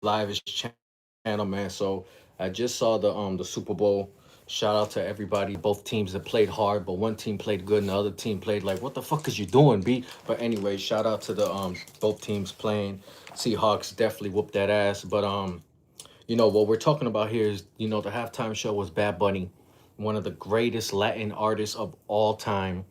live his channel, man. So I just saw the Super Bowl. Shout out to everybody, both teams that played hard, but one team played good and the other team played like, what the fuck is you doing, B? But anyway, shout out to the both teams playing. Seahawks definitely whooped that ass. But what we're talking about here is, the halftime show was Bad Bunny, one of the greatest Latin artists of all time.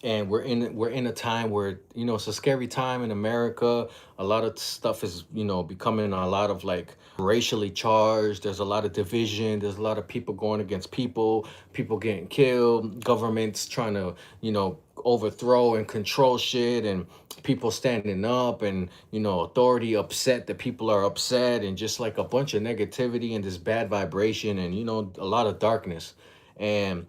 And we're in a time where, it's a scary time in America. A lot of stuff is, becoming a lot of like racially charged. There's a lot of division. There's a lot of people going against people getting killed, governments trying to, overthrow and control shit, and people standing up, and authority upset that people are upset, and just like a bunch of negativity and this bad vibration, and a lot of darkness. And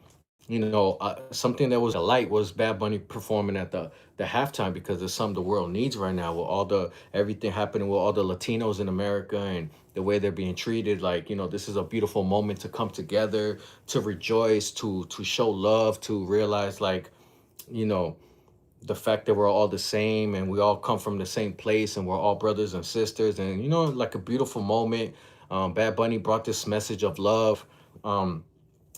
something that was a light was Bad Bunny performing at the halftime, because it's something the world needs right now, with all the everything happening with all the Latinos in America and the way they're being treated. Like, this is a beautiful moment to come together, to rejoice, to show love, to realize, like, you know the fact that we're all the same and we all come from the same place and we're all brothers and sisters, and like a beautiful moment. Bad Bunny brought this message of love. um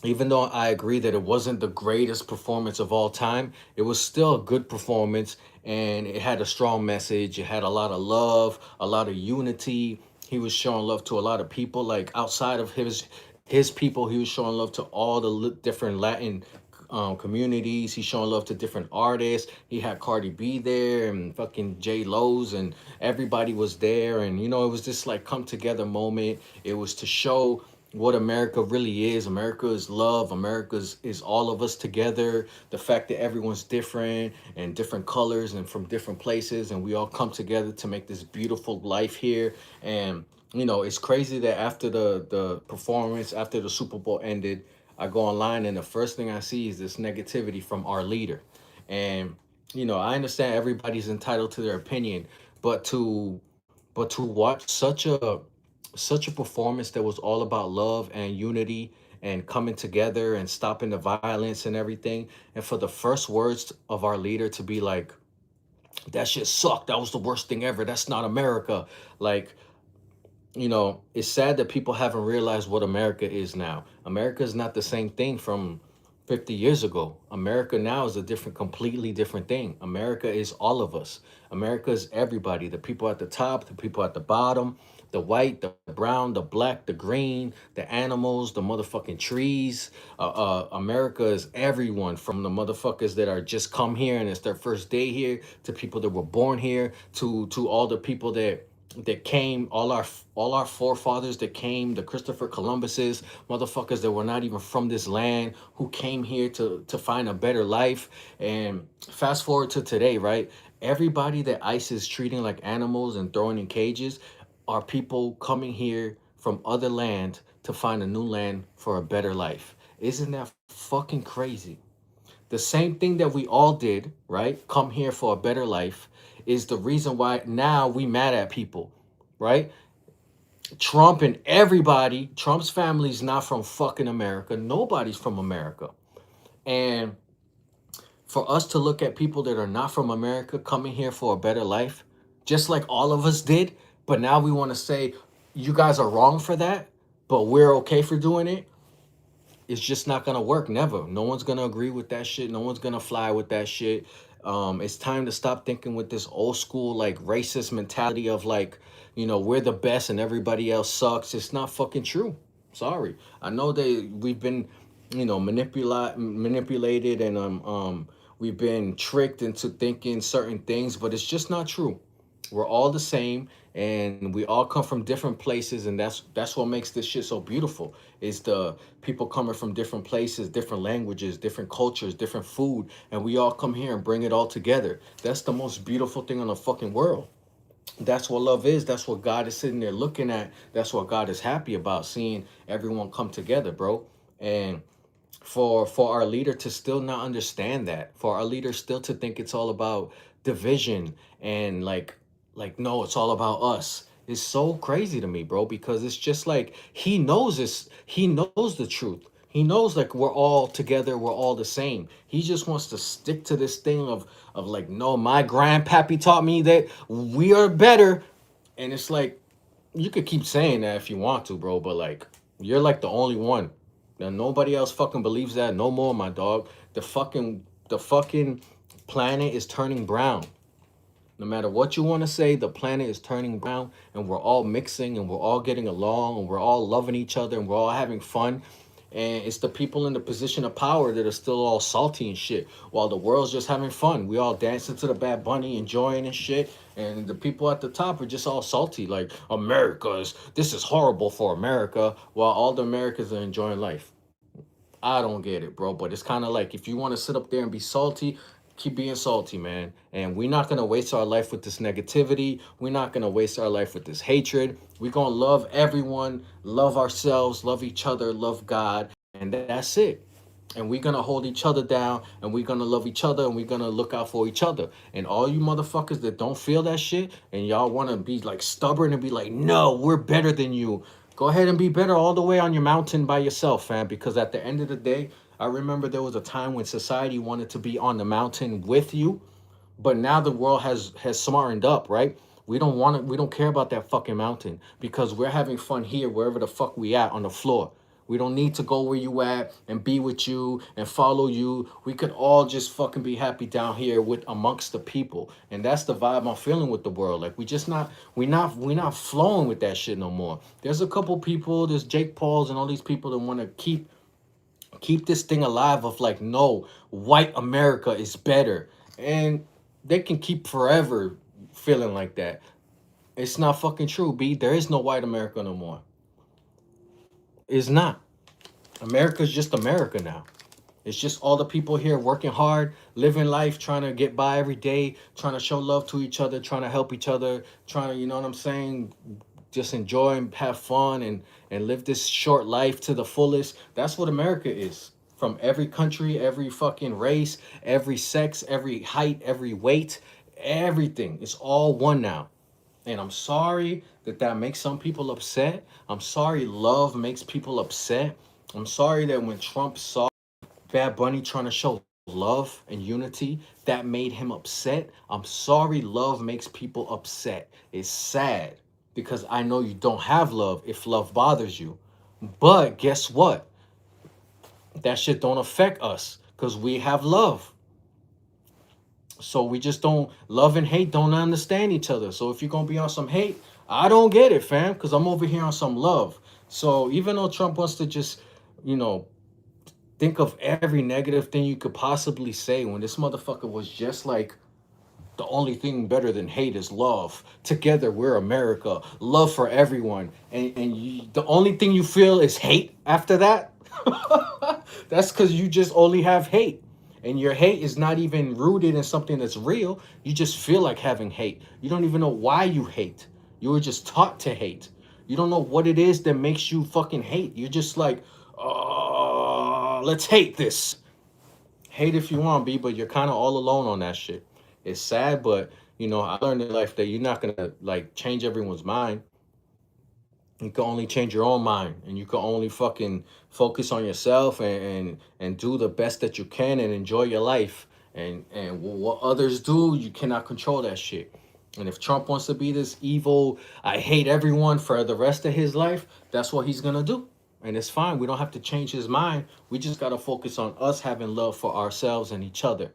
Even though I agree that it wasn't the greatest performance of all time, it was still a good performance, and it had a strong message. It had a lot of love, a lot of unity. He was showing love to a lot of people, like outside of his people. He was showing love to all the different Latin communities. He's showing love to different artists. He had Cardi B there and fucking J Lo's, and everybody was there. And it was this like come together moment. It was to show what America really is. America is love. America is all of us together. The fact that everyone's different and different colors and from different places, and we all come together to make this beautiful life here. And it's crazy that after the performance, after the Super Bowl ended, I go online and the first thing I see is this negativity from our leader. And I understand everybody's entitled to their opinion, but to watch such a performance that was all about love and unity and coming together and stopping the violence and everything, and for the first words of our leader to be like, that shit sucked, that was the worst thing ever, that's not America. Like, it's sad that people haven't realized what America is now. America is not the same thing from 50 years ago. America now is a completely different thing. America is all of us. America is everybody, the people at the top, the people at the bottom, the white, the brown, the black, the green, the animals, the motherfucking trees. America is everyone, from the motherfuckers that are just come here and it's their first day here, to people that were born here, to all the people that came, all our forefathers that came, the Christopher Columbuses, motherfuckers that were not even from this land, who came here to find a better life. And fast forward to today, right? Everybody that ICE is treating like animals and throwing in cages are people coming here from other land to find a new land for a better life. Isn't that fucking crazy? The same thing that we all did, right? Come here for a better life, is the reason why now we mad at people, right? Trump and everybody, Trump's family's not from fucking America. Nobody's from America. And for us to look at people that are not from America coming here for a better life, just like all of us did, but now we want to say, you guys are wrong for that, but we're okay for doing it. It's just not gonna work. Never. No one's gonna agree with that shit. No one's gonna fly with that shit. It's time to stop thinking with this old school like racist mentality of like, we're the best and everybody else sucks. It's not fucking true. Sorry. I know that we've been, manipulated, and we've been tricked into thinking certain things, but it's just not true. We're all the same, and we all come from different places, and that's what makes this shit so beautiful. Is the people coming from different places, different languages, different cultures, different food, and we all come here and bring it all together. That's the most beautiful thing in the fucking world. That's what love is. That's what God is sitting there looking at. That's what God is happy about, seeing everyone come together, bro. And for our leader to still not understand that, for our leader still to think it's all about division, and like no, it's all about us, is so crazy to me, bro, because it's just like he knows this, he knows the truth. He knows like we're all together, we're all the same. He just wants to stick to this thing of like, no, my grandpappy taught me that we are better. And it's like, You could keep saying that if you want to, bro, but like you're like the only one. Now nobody else fucking believes that no more, my dog. The fucking planet is turning brown. No matter what you want to say, the planet is turning brown and we're all mixing and we're all getting along and we're all loving each other and we're all having fun. And it's the people in the position of power that are still all salty and shit while the world's just having fun. We all dancing to the Bad Bunny, enjoying and shit. And the people at the top are just all salty, like this is horrible for America, while all the Americans are enjoying life. I don't get it, bro. But it's kind of like if you want to sit up there and be salty, keep being salty, man. And we're not gonna waste our life with this negativity. We're not gonna waste our life with this hatred. We're gonna love everyone, love ourselves, love each other, love God, and that's it. And we're gonna hold each other down, and we're gonna love each other, and we're gonna look out for each other. And all you motherfuckers that don't feel that shit, and y'all wanna be like stubborn and be like, no, we're better than you. Go ahead and be better all the way on your mountain by yourself, fam. Because at the end of the day, I remember there was a time when society wanted to be on the mountain with you, but now the world has smartened up, right? We don't care about that fucking mountain because we're having fun here wherever the fuck we at on the floor. We don't need to go where you at and be with you and follow you. We could all just fucking be happy down here with amongst the people. And that's the vibe I'm feeling with the world. Like we not flowing with that shit no more. There's a couple people, there's Jake Pauls and all these people that want to keep this thing alive of like, no, white America is better. And they can keep forever feeling like that. It's not fucking true, B. There is no white America no more. It's not. America's just America now. It's just all the people here working hard, living life, trying to get by every day, trying to show love to each other, trying to help each other, trying to, you know what I'm saying, just enjoy and have fun and live this short life to the fullest. That's what America is. From every country, every fucking race, every sex, every height, every weight, everything. It's all one now. And I'm sorry that that makes some people upset. I'm sorry love makes people upset. I'm sorry that when Trump saw Bad Bunny trying to show love and unity, that made him upset. I'm sorry love makes people upset. It's sad because I know you don't have love if love bothers you. But guess what? That shit don't affect us because we have love. So we just don't love and hate don't understand each other. So if you're gonna be on some hate, I don't get it, fam, because I'm over here on some love. So even though Trump wants to just, you know, think of every negative thing you could possibly say when this motherfucker was just like the only thing better than hate is love. Together we're America. Love for everyone. The only thing you feel is hate after that. That's because you just only have hate. And your hate is not even rooted in something that's real. You just feel like having hate. You don't even know why you hate. You were just taught to hate. You don't know what it is that makes you fucking hate. You're just like, let's hate this. Hate if you want, B, but you're kind of all alone on that shit. It's sad, but you know, I learned in life that you're not gonna like change everyone's mind. You can only change your own mind, and you can only fucking focus on yourself and do the best that you can and enjoy your life. And what others do, you cannot control that shit. And if Trump wants to be this evil, I hate everyone for the rest of his life, that's what he's gonna do. And it's fine. We don't have to change his mind. We just gotta focus on us having love for ourselves and each other.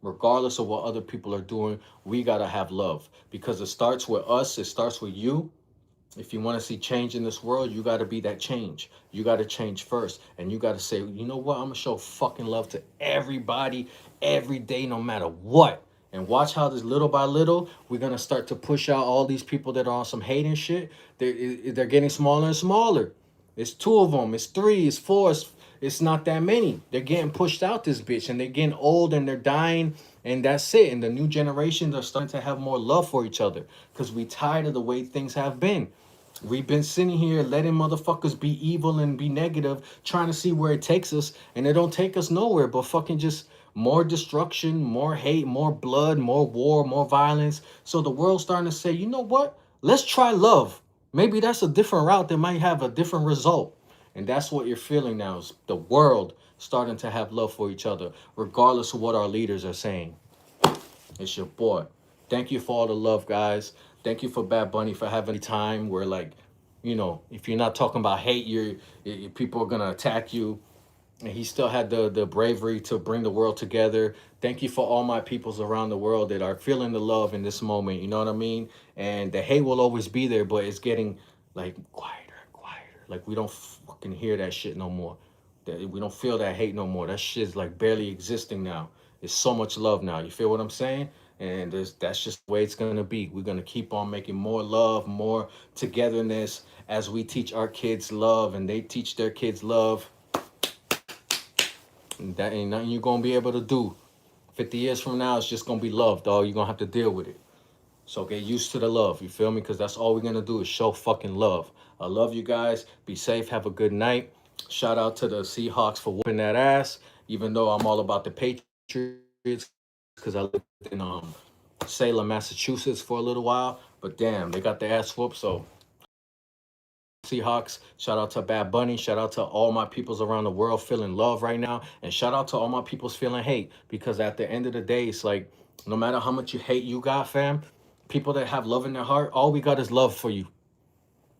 Regardless of what other people are doing, we gotta have love because it starts with us. It starts with you. If you want to see change in this world, you got to be that change. You got to change first. And you got to say, you know what? I'm going to show fucking love to everybody every day, no matter what. And watch how this little by little, we're going to start to push out all these people that are on some hate and shit. They're getting smaller and smaller. It's two of them. It's three. It's four. It's not that many. They're getting pushed out this bitch. And they're getting old and they're dying. And that's it. And the new generations are starting to have more love for each other. Because we tired of the way things have been. We've been sitting here letting motherfuckers be evil and be negative, trying to see where it takes us, and it don't take us nowhere but fucking just more destruction, more hate, more blood, more war, more violence. So the world's starting to say, you know what? Let's try love. Maybe that's a different route that might have a different result. And that's what you're feeling now is the world starting to have love for each other, regardless of what our leaders are saying. It's your boy. Thank you for all the love, guys. Thank you for Bad Bunny for having time where like, you know, if you're not talking about hate, people are gonna attack you. And he still had the bravery to bring the world together. Thank you for all my peoples around the world that are feeling the love in this moment. You know what I mean? And the hate will always be there, but it's getting like quieter, quieter. Like we don't fucking hear that shit no more. That we don't feel that hate no more. That shit's like barely existing now. There's so much love now. You feel what I'm saying? And that's just the way it's gonna be. We're gonna keep on making more love, more togetherness as we teach our kids love and they teach their kids love. That ain't nothing you're gonna be able to do. 50 years from now, it's just gonna be love, dog. You're gonna have to deal with it. So get used to the love, you feel me? Because that's all we're gonna do is show fucking love. I love you guys. Be safe. Have a good night. Shout out to the Seahawks for whooping that ass. Even though I'm all about the Patriots, because I lived in Salem, Massachusetts for a little while. But damn, they got their ass whooped. So Seahawks. Shout out to Bad Bunny. Shout out to all my peoples around the world feeling love right now. And shout out to all my peoples feeling hate. Because at the end of the day, it's like, no matter how much you hate you got, fam, people that have love in their heart, all we got is love for you.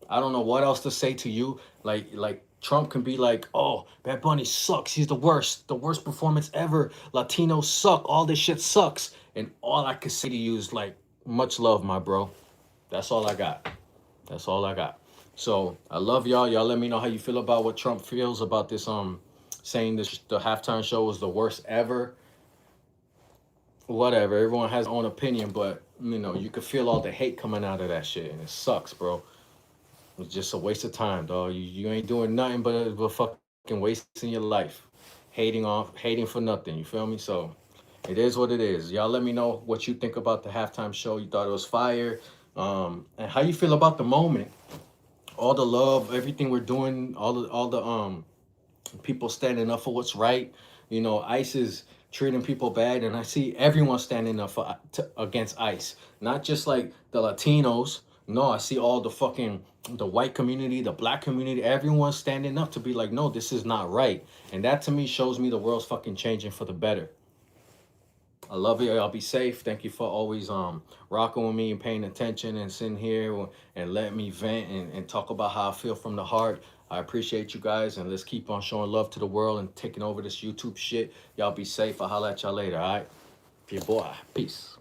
I don't know what else to say to you. Like Trump can be like, oh, Bad Bunny sucks. He's the worst performance ever. Latinos suck. All this shit sucks. And all I can say to you is like, much love, my bro. That's all I got. That's all I got. So I love y'all. Y'all let me know how you feel about what Trump feels about this saying this the halftime show was the worst ever. Whatever. Everyone has their own opinion, but you know, you can feel all the hate coming out of that shit and it sucks, bro. It's just a waste of time, dog. You ain't doing nothing but fucking wasting your life. Hating for nothing. You feel me? So it is what it is. Y'all let me know what you think about the halftime show. You thought it was fire. And how you feel about the moment. All the love, everything we're doing, all the people standing up for what's right. You know, ICE is treating people bad, and I see everyone standing up against ICE. Not just like the Latinos. No, I see all the white community, the black community, everyone standing up to be like, no, this is not right. And that to me shows me the world's fucking changing for the better. I love you. Y'all be safe. Thank you for always rocking with me and paying attention and sitting here and letting me vent and talk about how I feel from the heart. I appreciate you guys, and let's keep on showing love to the world and taking over this YouTube shit. Y'all be safe. I'll holla at y'all later, all right? Your boy. Peace.